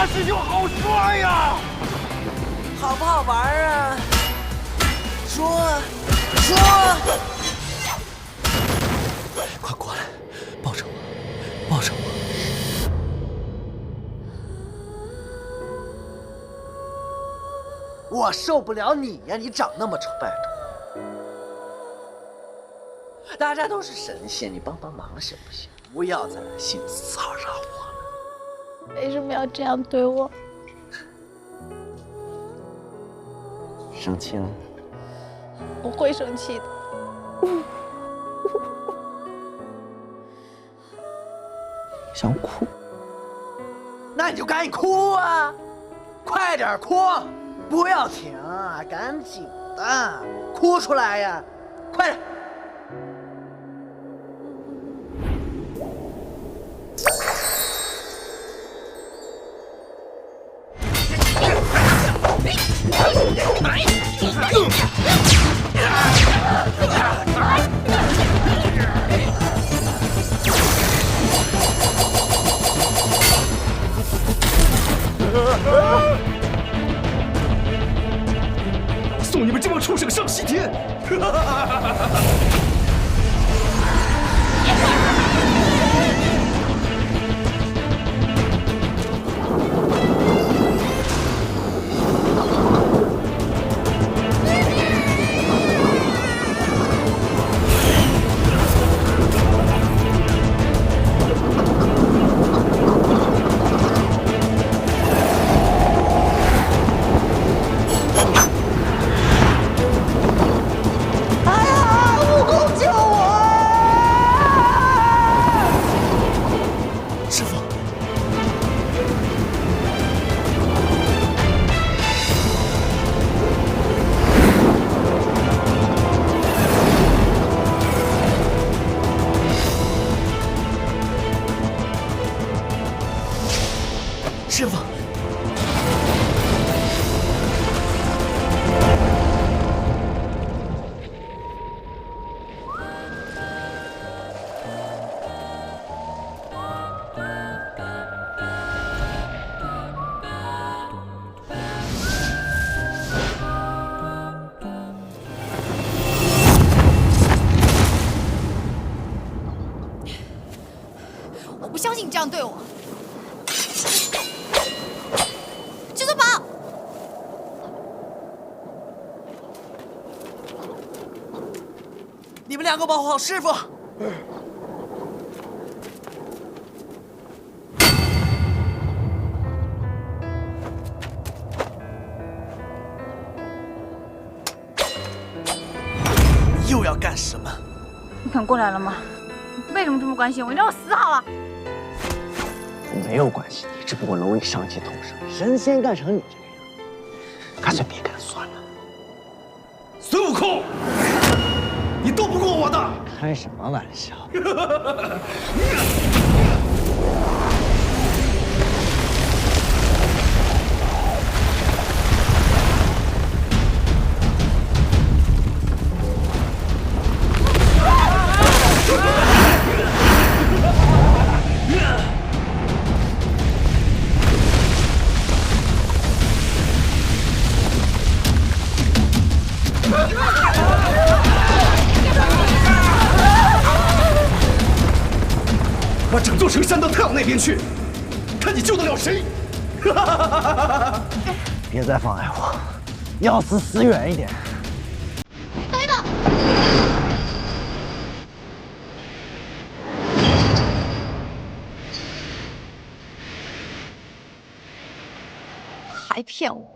大师兄好帅呀！好不好玩啊？说！快过来，抱着我，抱着我！我受不了你呀！你长那么丑，拜托。大家都是神仙，你帮帮忙行不行？不要再来性骚扰我了。为什么要这样对我？生气了？我会生气的。想哭？那你就赶紧哭啊！快点哭，不要停啊，赶紧的，哭出来呀！快点！我送你们这帮畜生上西天！师傅，我不相信你这样对我。至尊宝，你们两个保护好师傅。你又要干什么？你肯过来了吗？你为什么这么关心我？你让我死好了。我没有关系，你只不过蝼蚁上气通生，神仙干成你这个样，干脆别干算了。孙悟空，你斗不过我的！开什么玩笑？把整座城山到太阳那边去，看你救得了谁！别再妨碍我，要死死远一点。等等，还骗我！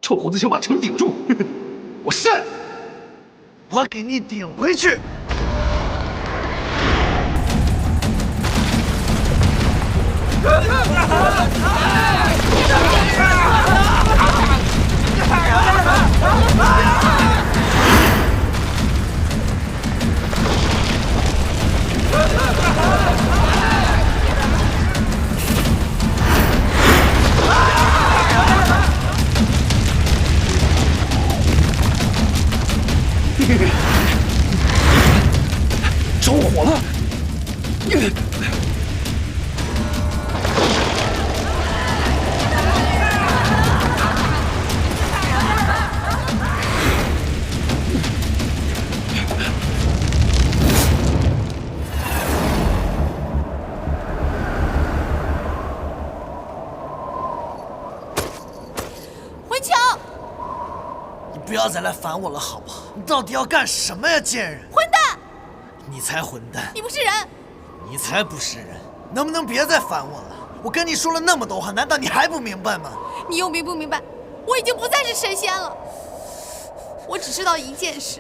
臭猴子想把城顶住，我扇！我给你顶回去！着火了！回桥！你不要再来烦我了，好不好？你到底要干什么呀，贱人！混蛋！你才混蛋！你不是人！你才不是人！能不能别再烦我了？我跟你说了那么多话，难道你还不明白吗？你又明不明白？我已经不再是神仙了。我只知道一件事：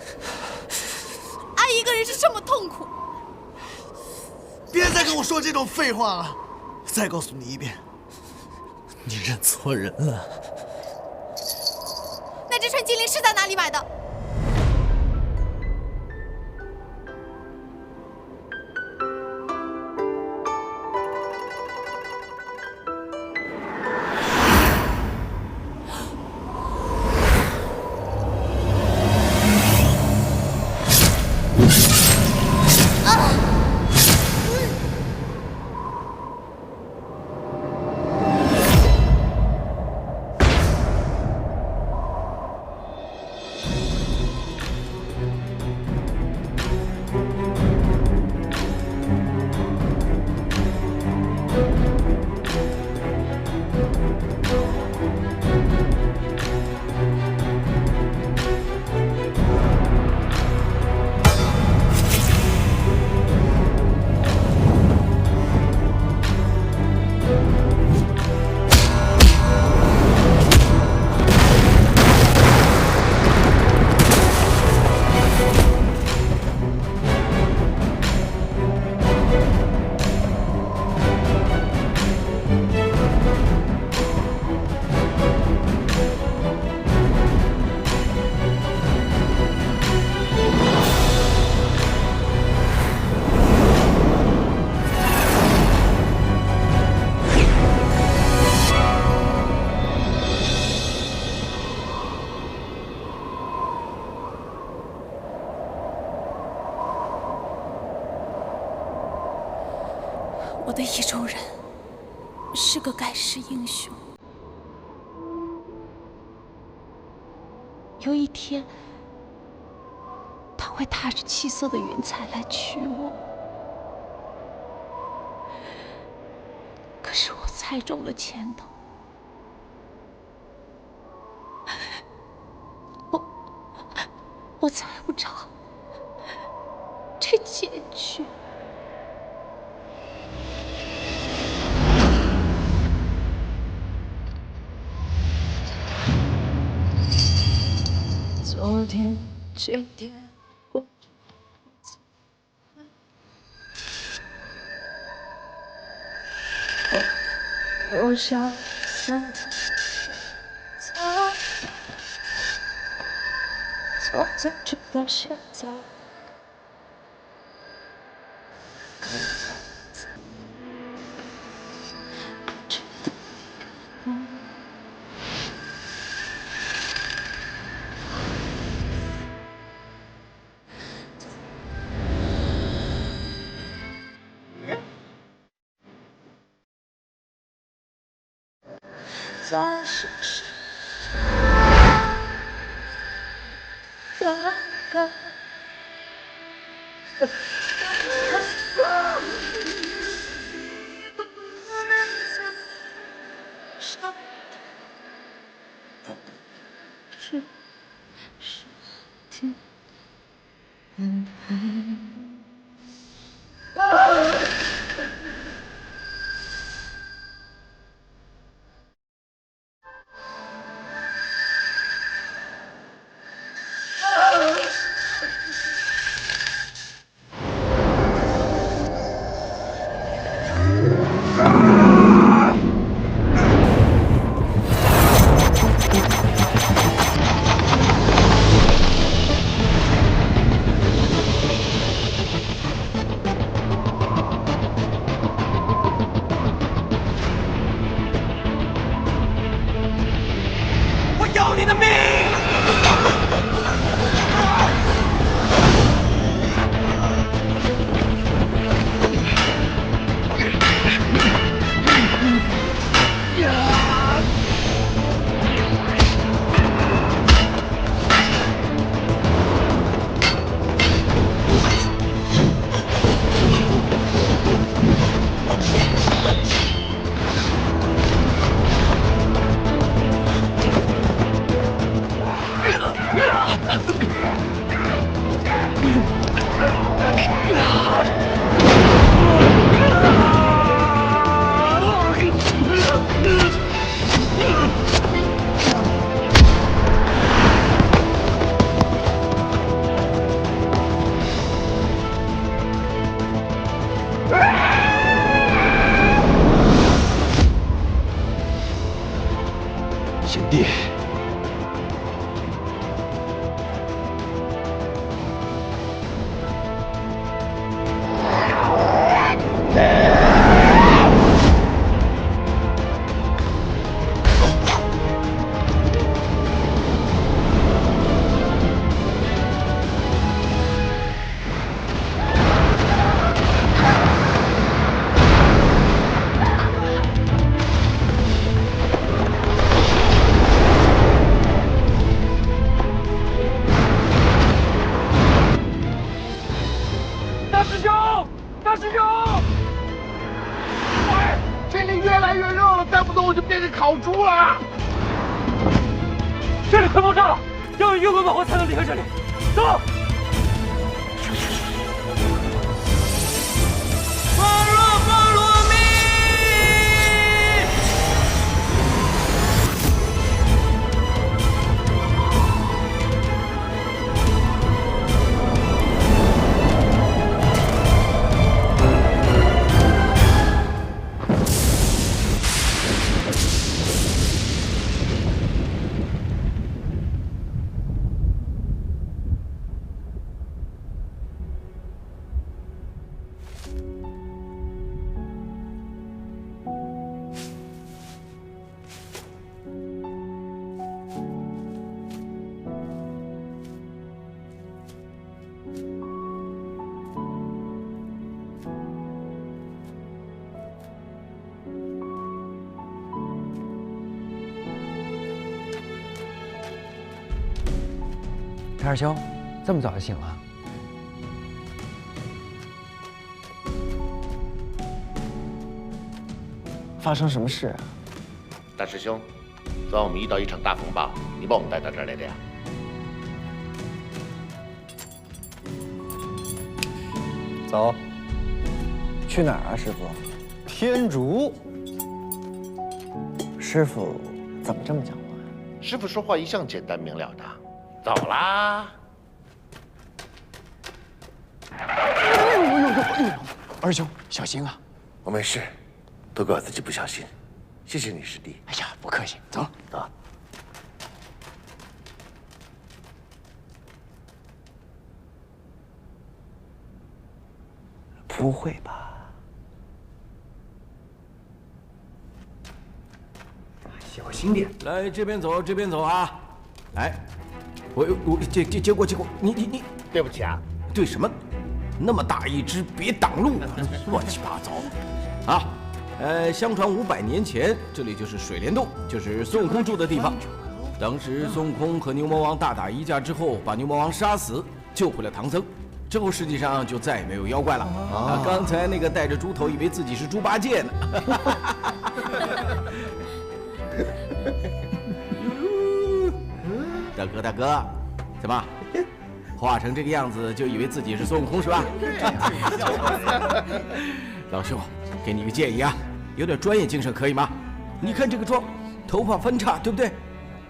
爱一个人是这么痛苦。别再跟我说这种废话了！再告诉你一遍，你认错人了。那这串金铃是在哪里买的？我的意中人是个盖世英雄。有一天，他会踏着七色的云彩来娶我。可是我猜中了前头，我猜不着这结局。昨天、今天、过我想散从最初到现在。在世上，大概是天。要你的命！贤弟，大师兄，大师兄！喂，这里越来越热了，再不走我就变成烤猪了。这里快爆炸了，要有越过爆火才能离开这里。走！菠萝蜜！陈二兄，这么早就醒了？发生什么事啊？大师兄，昨晚我们遇到一场大风暴，你把我们带到这儿来的呀？走，去哪儿啊，师傅？天竺。师傅怎么这么讲话？师傅说话一向简单明了的。走啦！二兄，小心啊！我没事，都怪我自己不小心。谢谢你，师弟。哎呀，不客气，走。走。不会吧？小心点。来这边走，这边走啊！来，我接过，你，对不起啊。对什么？那么大一只，别挡路，乱七八糟的啊！相传500年前，这里就是水帘洞，就是孙悟空住的地方。当时孙悟空和牛魔王大打一架之后，把牛魔王杀死，救回了唐僧。之后世界上就再也没有妖怪了。啊，刚才那个戴着猪头，以为自己是猪八戒呢。大哥，怎么画成这个样子就以为自己是孙悟空是吧？老兄，给你个建议啊，有点专业精神可以吗？你看这个妆，头发分叉，对不对？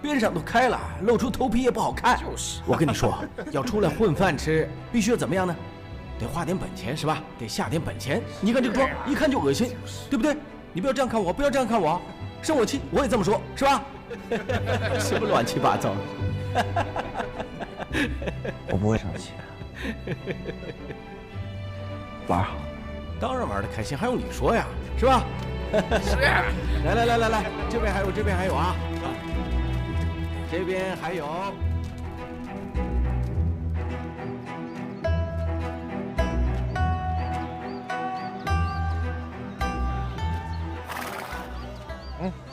边上都开了，露出头皮也不好看。就是，我跟你说，要出来混饭吃，必须要怎么样呢？得花点本钱是吧？得下点本钱。你看这个妆，一看就恶心，对不对？你不要这样看我，不要这样看我，生我气我也这么说，是吧？什么乱七八糟的？我不会生气，玩好。当然玩得开心，还用你说呀，是吧？是。来，这边还有啊！这边还有。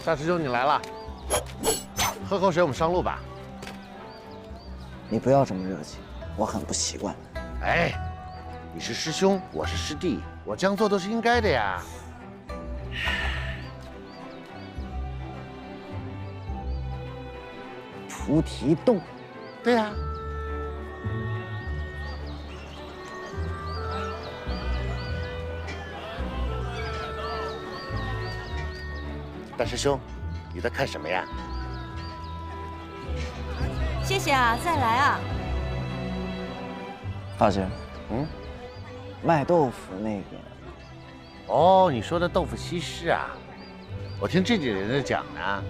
大师兄你来了，喝口水，我们上路吧。你不要这么热情，我很不习惯。哎，你是师兄，我是师弟，我这样做都是应该的呀。菩提洞，对呀。大师兄，你在看什么呀？谢谢啊，再来啊。大姐，卖豆腐那个。哦，你说的豆腐西施啊？我听这几人在讲呢，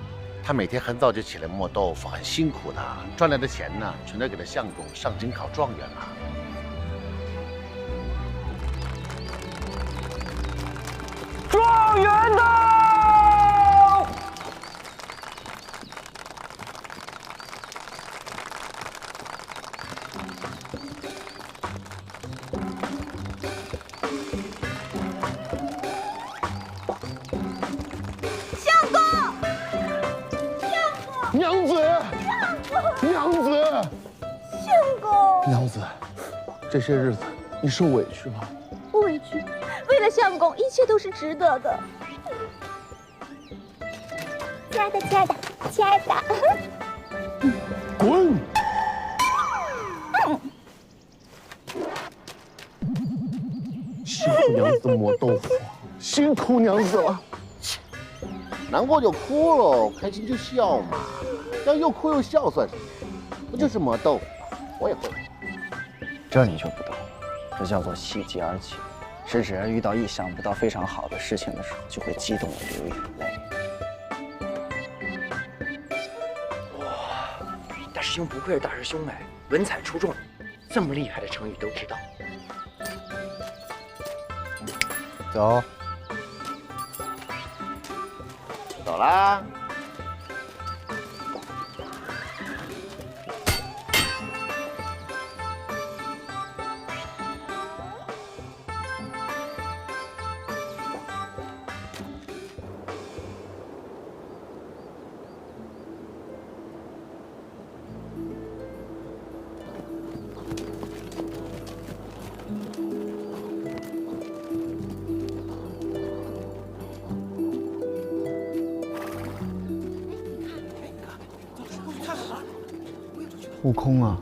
他每天很早就起来磨豆腐，很辛苦的，赚来的钱呢，全都给他相公上京考状元了。状元到！娘子，娘子，相公，娘子，这些日子你受委屈了。不委屈，为了相公，一切都是值得的。亲爱的，亲爱的，亲爱的，滚！辛苦娘子磨豆腐，辛苦娘子了。难过就哭喽，开心就笑嘛。要又哭又笑算什么？不就是磨豆腐吗？我也会。这你就不懂，这叫做喜极而泣，是指遇到意想不到非常好的事情的时候，就会激动的流眼泪。哇，大师兄不愧是大师兄哎，文采出众，这么厉害的成语都知道。走，走啦。悟空啊，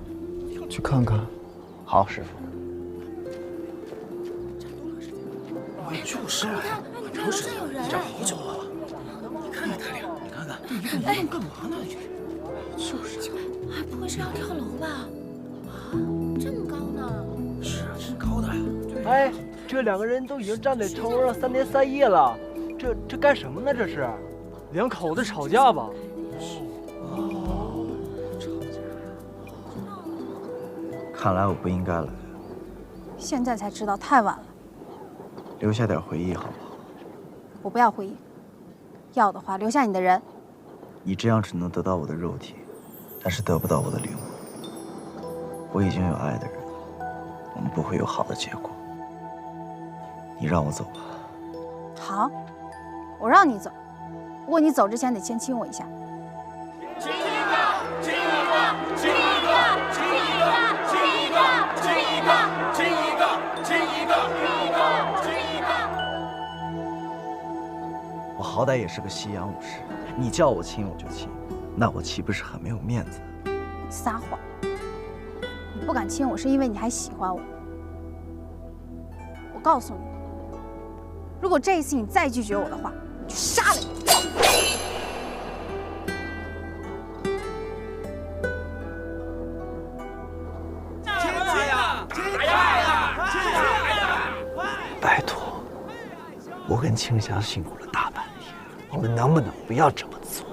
去看看。好，师傅。就是啊，很长时间了，站好久了。你看看他俩，你看看，这一个人干嘛呢？就是，哎，不会是要跳楼吧？啊，这么高呢？是啊，挺高的呀。哎，这两个人都已经站在城楼上3天3夜了，这干什么呢？这是，两口子吵架吧？看来我不应该来，现在才知道太晚了。留下点回忆好不好？我不要回忆，要的话留下你的人。你这样只能得到我的肉体，但是得不到我的灵魂。我已经有爱的人了，我们不会有好的结果。你让我走吧。好，我让你走，不过你走之前得先亲我一下。亲一个，亲一个，亲一个，亲一个，亲一个，亲一个，亲一个，亲一个，亲一个。我好歹也是个西洋武士，你叫我亲我就亲，那我岂不是很没有面子？撒谎！你不敢亲我，是因为你还喜欢我。我告诉你，如果这一次你再拒绝我的话，我就杀了你！拜托，我跟青霞辛苦了大半天，你们能不能不要这么做？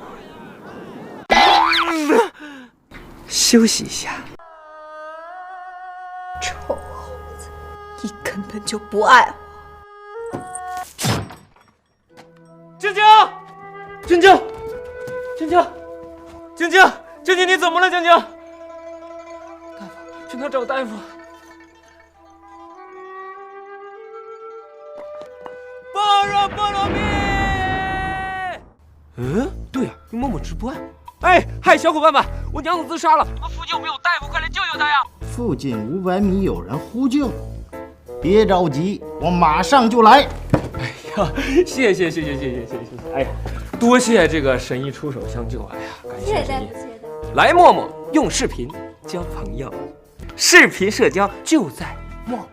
休息一下。臭猴子，你根本就不爱我。晶晶，晶晶，晶晶，晶晶，静静，你怎么了？静静，大夫，去哪找大夫？菠萝蜜。对呀，你默默直播啊。哎，嗨，小伙伴们，我娘子自杀了，我们附近有没有大夫？快来救救她呀！附近500米有人呼救，别着急，我马上就来。哎呀，谢谢！哎呀，多谢这个神医出手相救！哎呀，感谢神医。来，默默用视频交朋友，视频社交就在默默。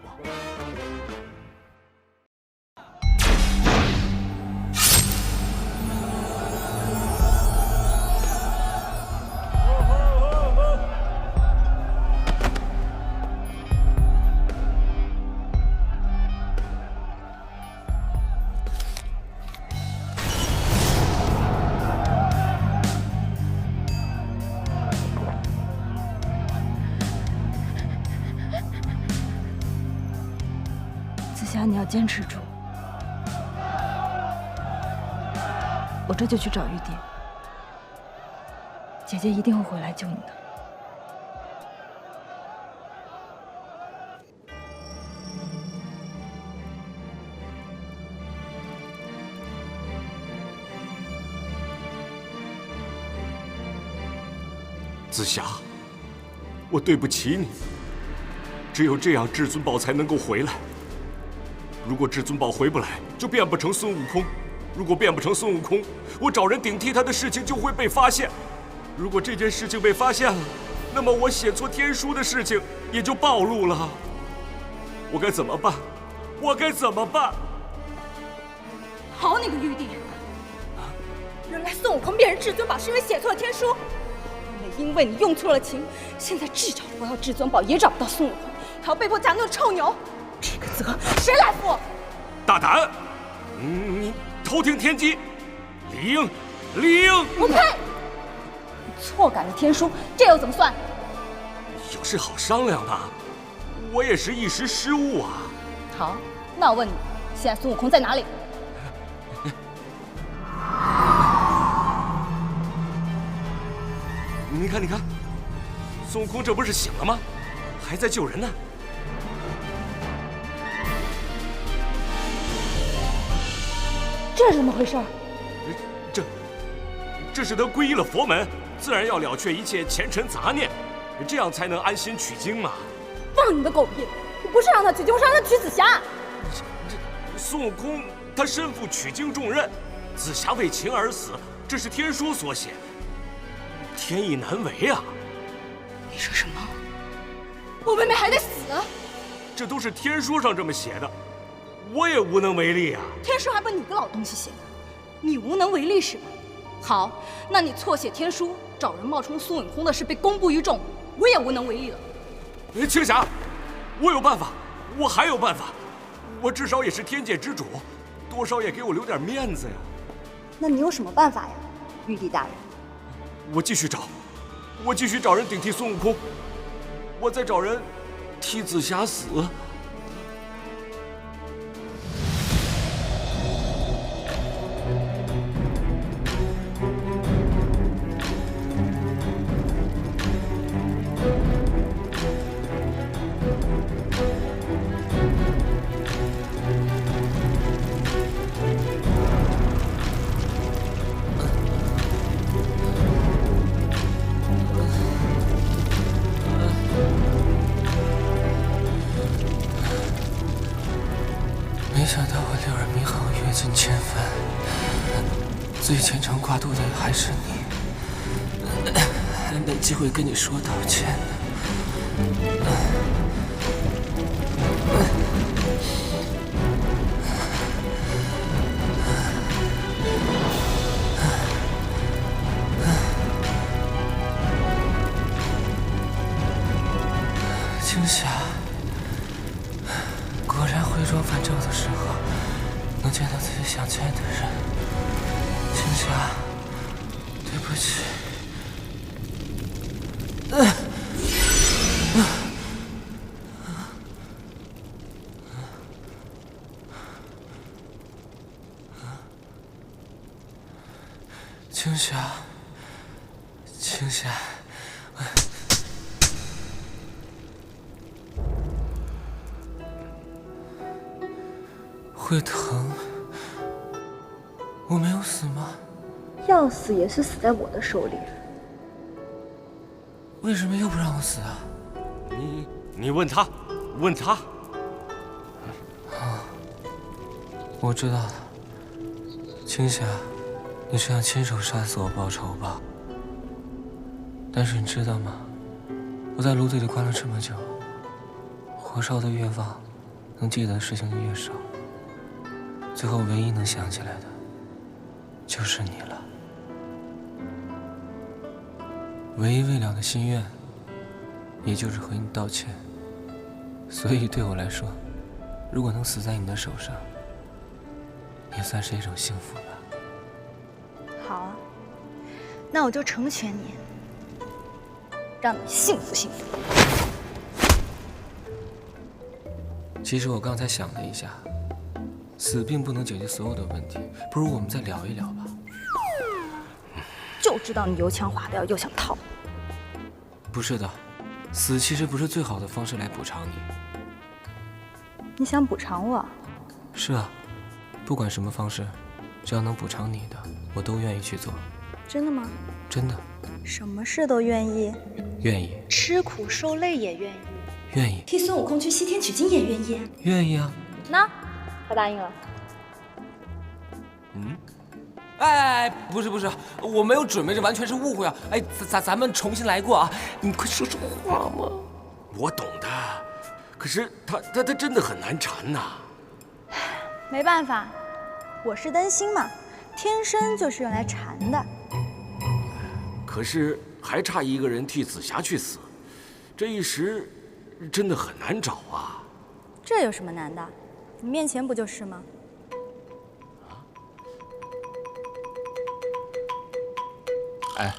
紫霞，你要坚持住，我这就去找玉帝，姐姐一定会回来救你的。紫霞，我对不起你。只有这样，至尊宝才能够回来。如果至尊宝回不来，就变不成孙悟空；如果变不成孙悟空，我找人顶替他的事情就会被发现。如果这件事情被发现了，那么我写错天书的事情也就暴露了。我该怎么办？我该怎么办？好你个玉帝！原来孙悟空变成至尊宝是因为写错了天书，因为你用错了情，现在既找不到至尊宝，也找不到孙悟空，还要被迫嫁那个臭牛，这个责谁来负？大胆！你偷听天机，理应！我呸！你错改了天书，这又怎么算？有事好商量的，我也是一时失误啊。好，那我问你，现在孙悟空在哪里？你看，孙悟空这不是醒了吗？还在救人呢。这是怎么回事？这是他皈依了佛门，自然要了却一切前尘杂念，这样才能安心取经嘛。放你的狗屁！我不是让他取经，我是让他取紫霞。孙悟空他身负取经重任，紫霞为情而死，这是天书所写，天意难违啊！你说什么？我妹妹还得死？这都是天书上这么写的，我也无能为力啊。天书还不是你个老东西写的，你无能为力是吧？好，那你错写天书，找人冒充孙悟空的事被公布于众，我也无能为力了。青霞，我有办法，我还有办法，我至少也是天界之主，多少也给我留点面子呀。那你有什么办法呀，玉帝大人？我继续找人顶替孙悟空，我再找人替紫霞死。没想到我六耳猕猴阅尽千帆，最虔诚挂肚的还是你，还没机会跟你说道歉呢。青霞。果然回光返照的时候，能见到自己想见的人。青霞，对不起。青霞，青霞，会疼。我没有死吗？要死也是死在我的手里。为什么又不让我死啊？你问他，问他。我知道了，青霞，你是想亲手杀死我报仇吧？但是你知道吗？我在炉子里关了这么久，火烧的越旺，能记得的事情就越少。最后唯一能想起来的，就是你了。唯一未了的心愿，也就是和你道歉。所以对我来说，如果能死在你的手上，也算是一种幸福吧。好啊，那我就成全你，让你幸福幸福。其实我刚才想了一下，死并不能解决所有的问题，不如我们再聊一聊吧。就知道你油腔滑调又想逃。不是的，死其实不是最好的方式来补偿你。你想补偿我？是啊，不管什么方式，只要能补偿你的，我都愿意去做。真的吗？真的。什么事都愿意？愿意。吃苦受累也愿意。愿意。替孙悟空去西天取经也愿意。愿意啊。那，他答应了。哎，不是，我没有准备，这完全是误会啊！哎，咱们重新来过啊！你快说说话嘛！我懂的，可是他真的很难缠呐。没办法，我是灯芯嘛，天生就是用来缠的。可是还差一个人替紫霞去死，这一时真的很难找啊。这有什么难的？你面前不就是吗？哎，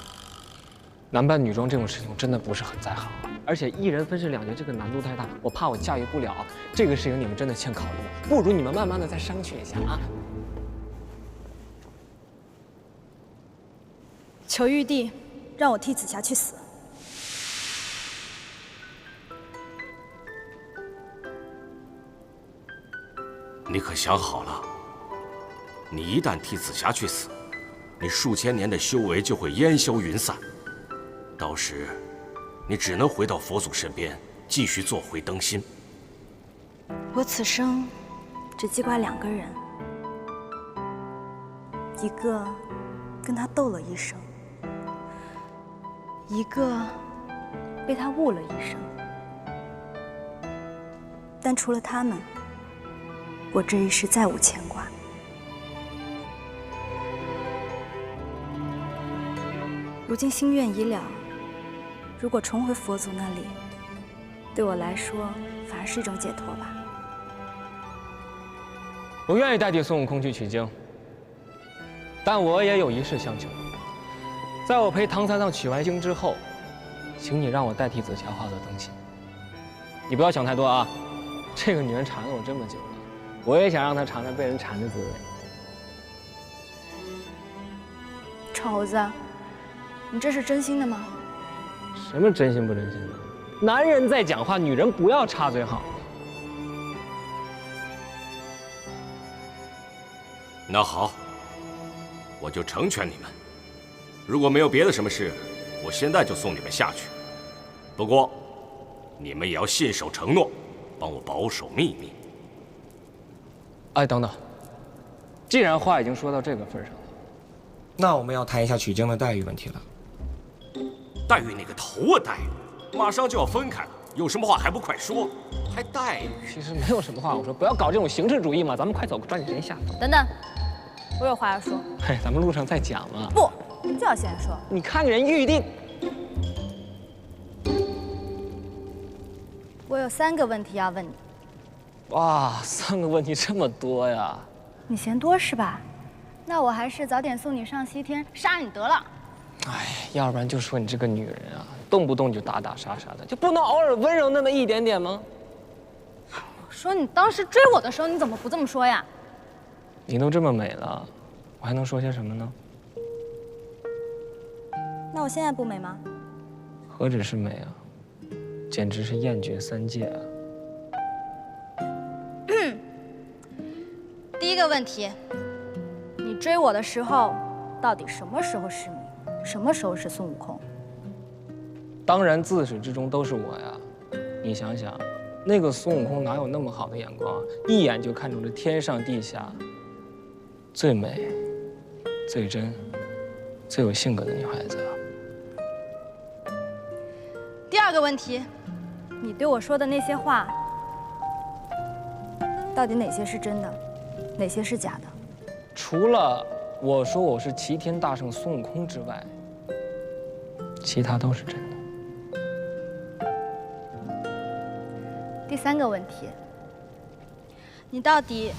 男扮女装这种事情真的不是很在行，而且一人分饰两角这个难度太大，我怕我驾驭不了。这个事情你们真的欠考虑了，不如你们慢慢的再商榷一下啊。求玉帝，让我替紫霞去死。你可想好了？你一旦替紫霞去死，你数千年的修为就会烟消云散，到时，你只能回到佛祖身边，继续做回灯芯。我此生只记挂2个人，一个跟他斗了一生，一个被他误了一生。但除了他们，我这一世再无牵挂。如今心愿已了，如果重回佛祖那里，对我来说反而是一种解脱吧。我愿意代替孙悟空去取经，但我也有一事相求。在我陪唐三藏取完经之后，请你让我代替紫霞化作灯芯。你不要想太多啊，这个女人缠了我这么久了，我也想让她尝尝被人缠的滋味。臭猴子，你这是真心的吗？什么真心不真心的？男人在讲话，女人不要插嘴好。那好，我就成全你们。如果没有别的什么事，我现在就送你们下去。不过，你们也要信守承诺，帮我保守秘密。哎，等等，既然话已经说到这个份上了，那我们要谈一下取经的待遇问题了。待遇那个头啊，待遇！马上就要分开了，有什么话还不快说？还待遇？其实没有什么话，我说不要搞这种形式主义嘛，咱们快走，抓紧时间下。等等，我有话要说。嘿，咱们路上再讲嘛。不，你就要现在说。你看人玉帝，我有3个问题要问你。哇，3个问题这么多呀？你嫌多是吧？那我还是早点送你上西天，杀你得了。哎，要不然就说你这个女人啊，动不动就打打杀杀的，就不能偶尔温柔那么一点点吗？我说你当时追我的时候，你怎么不这么说呀？你都这么美了，我还能说些什么呢？那我现在不美吗？何止是美啊，简直是艳绝三界啊！第一个问题，你追我的时候，到底什么时候是你，什么时候是孙悟空？当然自始至终都是我呀！你想想，那个孙悟空哪有那么好的眼光，一眼就看中了天上地下最美、最真、最有性格的女孩子啊！第二个问题，你对我说的那些话，到底哪些是真的，哪些是假的？除了我说我是齐天大圣孙悟空之外，其他都是真的。第三个问题，你到底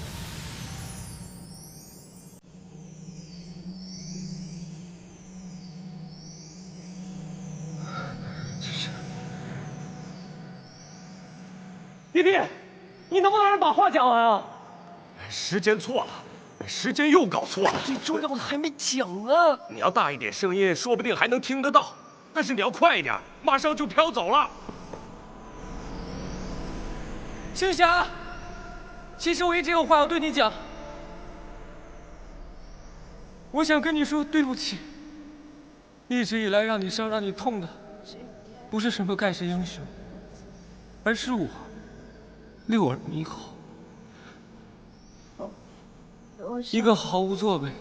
弟弟，你能不能让人把话讲完啊？时间错了，时间又搞错了。最重要的还没讲啊！你要大一点声音，说不定还能听得到。但是你要快一点，马上就飘走了。青霞，其实我一直有话要对你讲。我想跟你说对不起。一直以来让你伤、让你痛的，不是什么盖世英雄，而是我，六耳猕猴。一个毫无作为、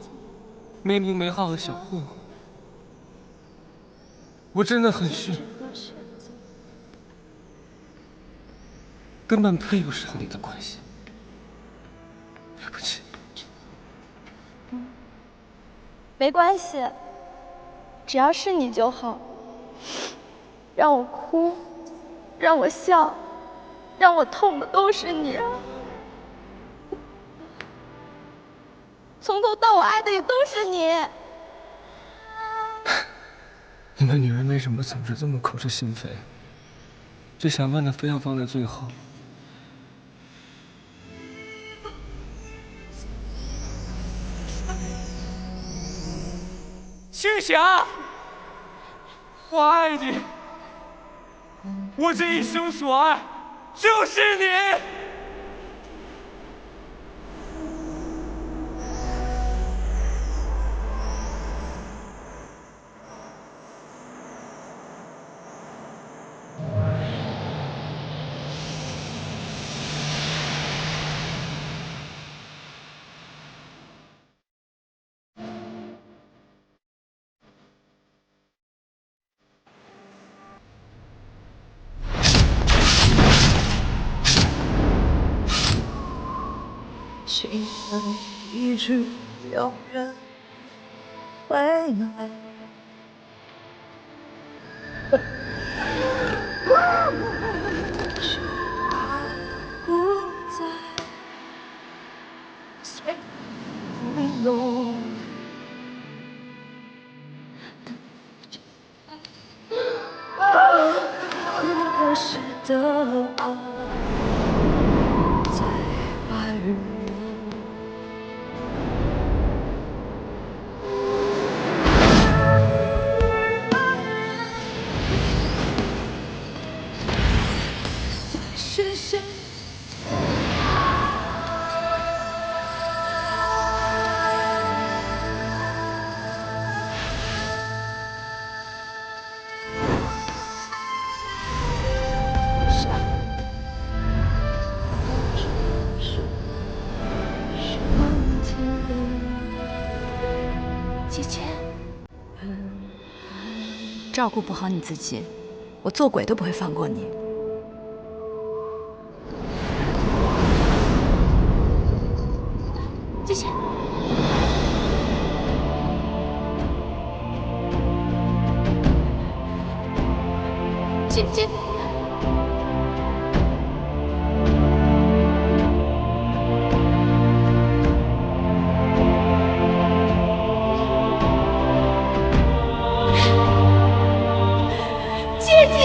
没名没号的小混混。我真的很逊，根本配不上你的关系。对不起。没关系，只要是你就好。让我哭，让我笑，让我痛的都是你啊！从头到尾爱的也都是你。你们女人为什么总是这么口是心非？这想问的非要放在最后。青霞，我爱你，我这一生所爱就是你。心里一句永远回来。不再随风可是的爱在白云。是谁？姐姐，照顾不好你自己，我做鬼都不会放过你。姐姐，姐姐。姐姐，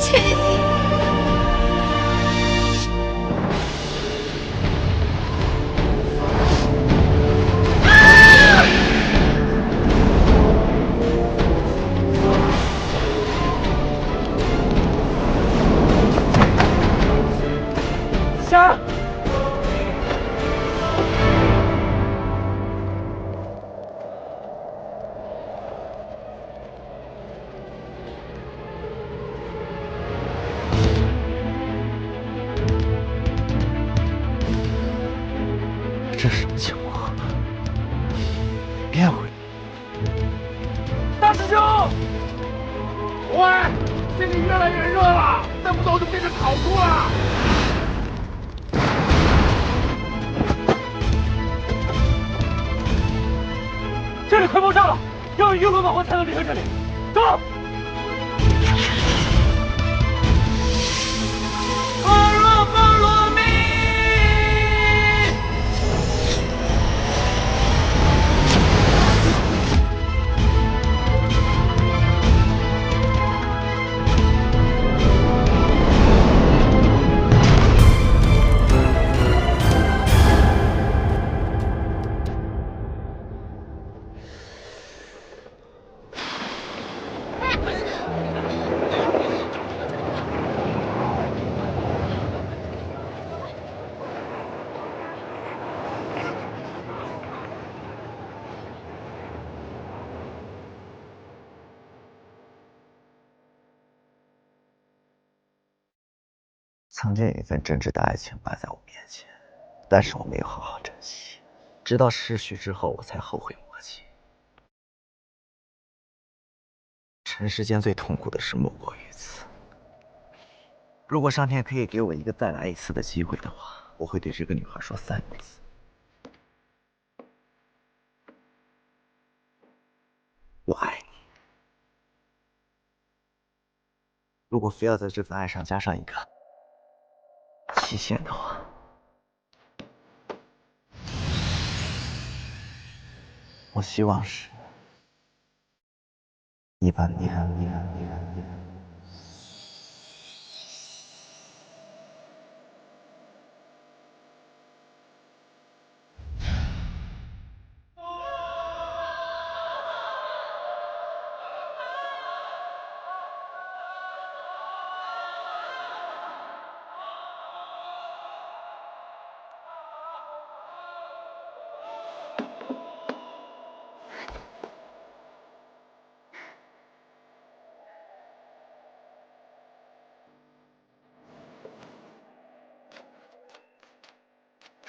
姐姐。来人热了，再不走就变成烤猪了。这里快爆炸了，要有英伦返还才能离开这里。走！菠萝蜜！曾经有一份真挚的爱情摆在我面前，但是我没有好好珍惜，直到失去之后，我才后悔莫及。尘世间最痛苦的事莫过于此。如果上天可以给我一个再来一次的机会的话，我会对这个女孩说3个字：我爱你。如果非要在这份爱上加上一个期限的话，我希望是100年。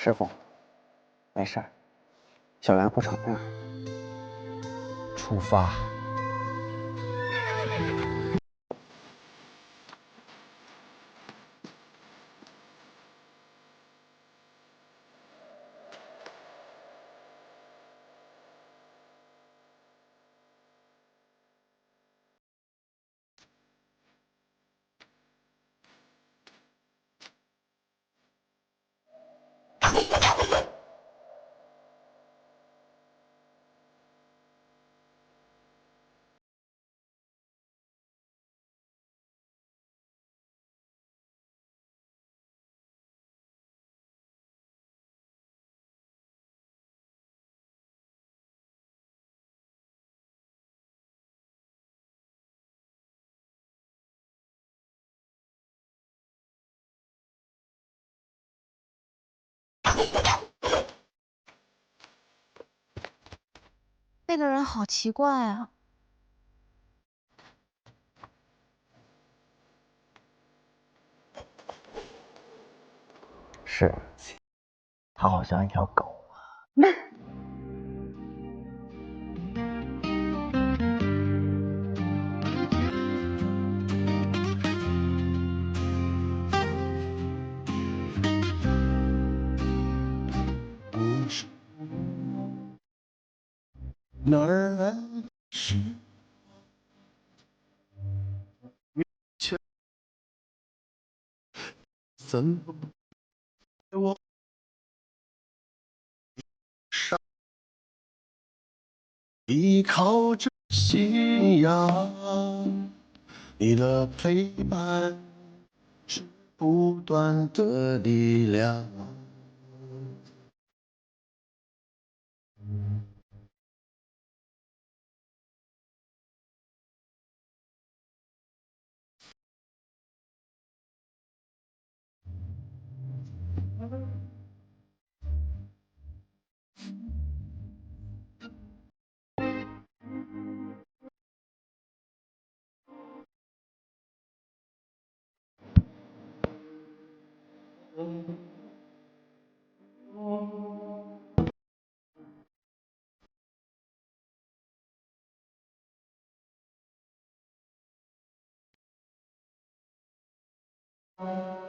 师傅，没事儿，小兰不承认。出发。那个人好奇怪啊！是，他好像一条狗。哪儿来是怎么我上依靠着信仰，你的陪伴是不断的力量。嗯。